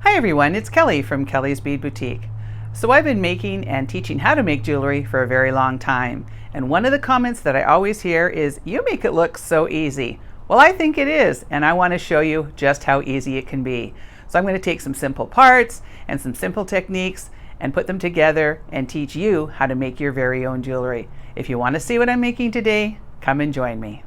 Hi everyone, it's Kelly from Kelly's Bead Boutique. So I've been making and teaching how to make jewelry for a very long time. And one of the comments that I always hear is, you make it look so easy. Well, I think it is, and I want to show you just how easy it can be. So I'm going to take some simple parts and some simple techniques and put them together and teach you how to make your very own jewelry. If you want to see what I'm making today, come and join me.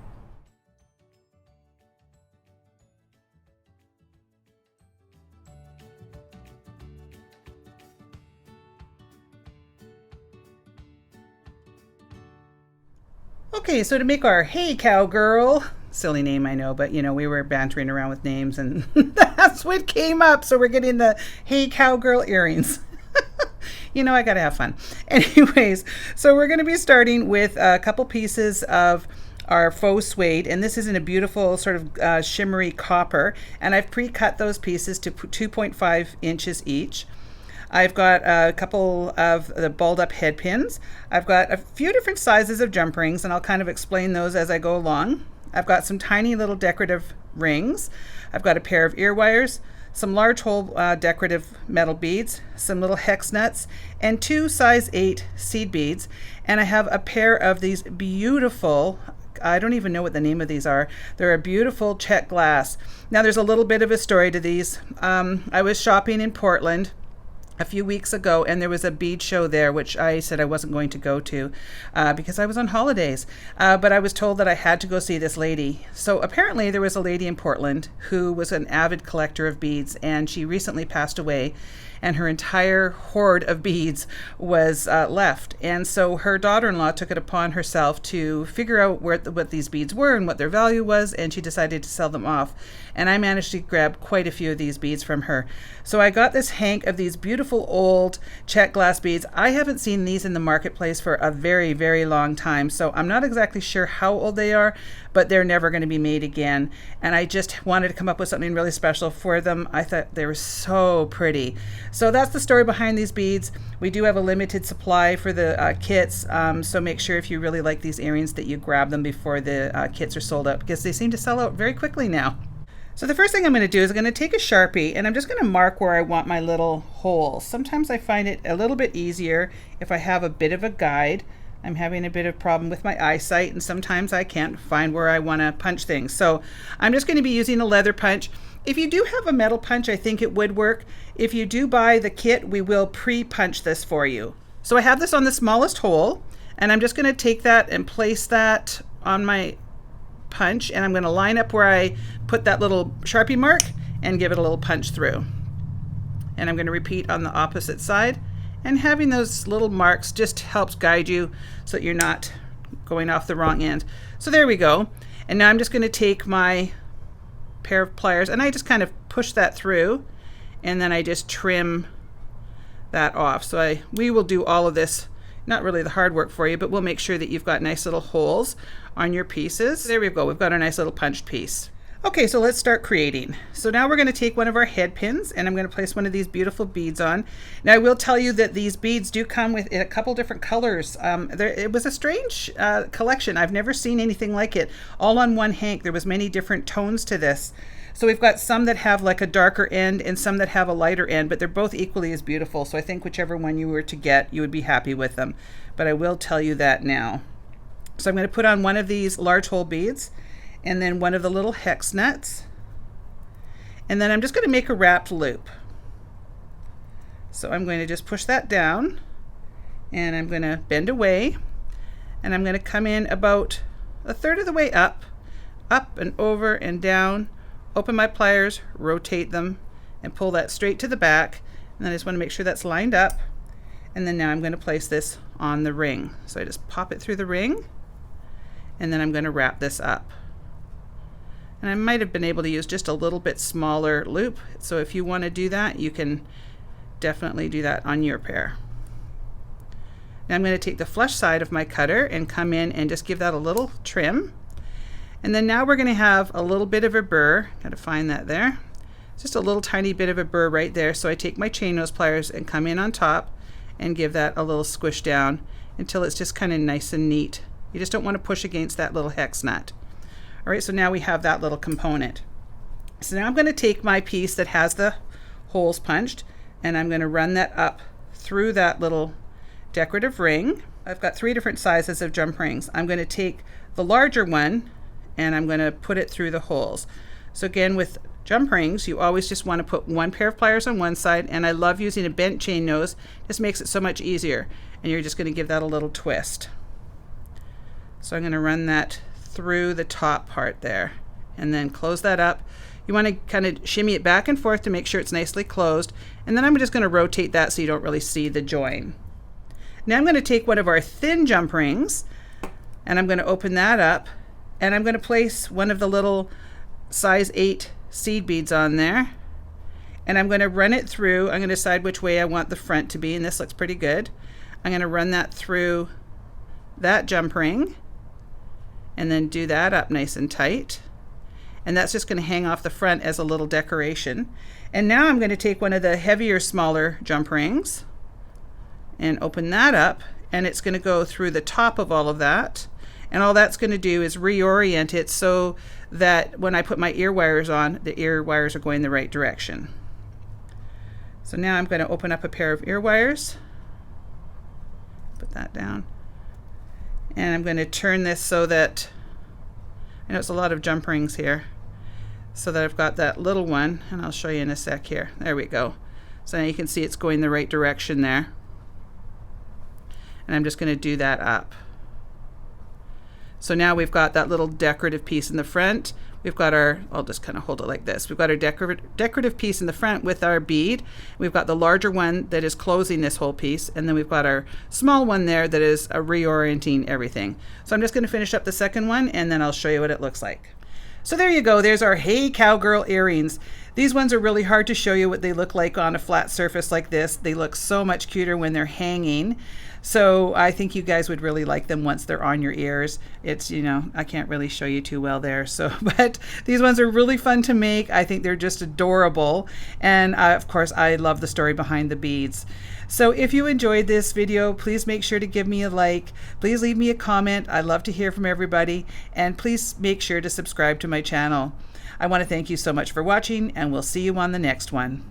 Okay, so to make our Hey Cowgirl, silly name I know, but we were bantering around with names and that's what came up. So we're getting the Hey Cowgirl earrings. I gotta have fun. Anyways, so we're gonna be starting with a couple pieces of our faux suede, and this is in a beautiful sort of shimmery copper, and I've pre-cut those pieces to 2.5 inches each. I've got a couple of the balled up head pins. I've got a few different sizes of jump rings, and I'll kind of explain those as I go along. I've got some tiny little decorative rings. I've got a pair of ear wires, some large hole decorative metal beads, some little hex nuts, and 2 size 8 seed beads. And I have a pair of these beautiful, I don't even know what the name of these are. They're a beautiful check glass. Now there's a little bit of a story to these. I was shopping in Portland a few weeks ago, and there was a bead show there, which I said I wasn't going to go to because I was on holidays. But I was told that I had to go see this lady. So apparently there was a lady in Portland who was an avid collector of beads, and she recently passed away, and her entire hoard of beads was left. And so her daughter-in-law took it upon herself to figure out what these beads were and what their value was, and she decided to sell them off. And I managed to grab quite a few of these beads from her. So I got this hank of these beautiful old check glass beads. I haven't seen these in the marketplace for a very, very long time, so I'm not exactly sure how old they are, but they're never going to be made again. And I just wanted to come up with something really special for them. I thought they were so pretty. So that's the story behind these beads. We do have a limited supply for the kits, so make sure if you really like these earrings that you grab them before the kits are sold out, because they seem to sell out very quickly now. So the first thing I'm going to do is I'm going to take a Sharpie, and I'm just going to mark where I want my little holes. Sometimes I find it a little bit easier if I have a bit of a guide. I'm having a bit of problem with my eyesight, and sometimes I can't find where I want to punch things. So I'm just going to be using a leather punch. If you do have a metal punch, I think it would work. If you do buy the kit, we will pre-punch this for you. So I have this on the smallest hole, and I'm just going to take that and place that on my punch, and I'm going to line up where I put that little Sharpie mark and give it a little punch through. And I'm going to repeat on the opposite side, and having those little marks just helps guide you so that you're not going off the wrong end. So there we go. And now I'm just going to take my pair of pliers, and I just kind of push that through, and then I just trim that off. So we will do all of this, not really the hard work for you, but we'll make sure that you've got nice little holes on your pieces. There we go. We've got our nice little punched piece. Okay, so let's start creating. So now we're going to take one of our head pins, and I'm going to place one of these beautiful beads on. Now I will tell you that these beads do come with a couple different colors. It was a strange collection. I've never seen anything like it. All on one hank. There was many different tones to this. So we've got some that have like a darker end and some that have a lighter end, but they're both equally as beautiful. So I think whichever one you were to get, you would be happy with them. But I will tell you that now. So I'm going to put on one of these large hole beads, and then one of the little hex nuts, and then I'm just going to make a wrapped loop. So I'm going to just push that down, and I'm going to bend away, and I'm going to come in about a third of the way up and over and down, open my pliers, rotate them, and pull that straight to the back. And then I just want to make sure that's lined up, and then now I'm going to place this on the ring. So I just pop it through the ring, and then I'm going to wrap this up. And I might have been able to use just a little bit smaller loop. So if you want to do that, you can definitely do that on your pair. Now I'm going to take the flush side of my cutter and come in and just give that a little trim. And then now we're going to have a little bit of a burr. Got to find that there. Just a little tiny bit of a burr right there. So I take my chain nose pliers and come in on top and give that a little squish down until it's just kind of nice and neat. You just don't want to push against that little hex nut. All right, so now we have that little component. So now I'm going to take my piece that has the holes punched, and I'm going to run that up through that little decorative ring. I've got 3 different sizes of jump rings. I'm going to take the larger one and I'm going to put it through the holes. So again, with jump rings, you always just want to put 1 pair of pliers on one side, and I love using a bent chain nose. This makes it so much easier, and you're just going to give that a little twist. So I'm going to run that through the top part there and then close that up. You want to kind of shimmy it back and forth to make sure it's nicely closed, and then I'm just going to rotate that so you don't really see the join. Now I'm going to take one of our thin jump rings and I'm going to open that up, and I'm going to place one of the little size 8 seed beads on there, and I'm going to run it through. I'm going to decide which way I want the front to be, and this looks pretty good. I'm going to run that through that jump ring and then do that up nice and tight, and that's just going to hang off the front as a little decoration. And now I'm going to take one of the heavier, smaller jump rings and open that up, and it's going to go through the top of all of that, and all that's going to do is reorient it so that when I put my ear wires on, the ear wires are going the right direction. So now I'm going to open up a pair of ear wires, put that down, and I'm going to turn this so that, I know it's a lot of jump rings here, so that I've got that little one, and I'll show you in a sec here. There we go. So now you can see it's going the right direction there. And I'm just going to do that up. So now we've got that little decorative piece in the front. We've got our, I'll just kind of hold it like this. We've got our decorative piece in the front with our bead. We've got the larger one that is closing this whole piece, and then we've got our small one there that is reorienting everything. So I'm just going to finish up the second one, and then I'll show you what it looks like. So there you go. There's our Hey Cowgirl earrings. These ones are really hard to show you what they look like on a flat surface like this. They look so much cuter when they're hanging. So I think you guys would really like them once they're on your ears. It's, you know, I can't really show you too well there. So, but these ones are really fun to make. I think they're just adorable. And of course, I love the story behind the beads. So if you enjoyed this video, please make sure to give me a like. Please leave me a comment. I love to hear from everybody. And please make sure to subscribe to my channel. I want to thank you so much for watching, and we'll see you on the next one.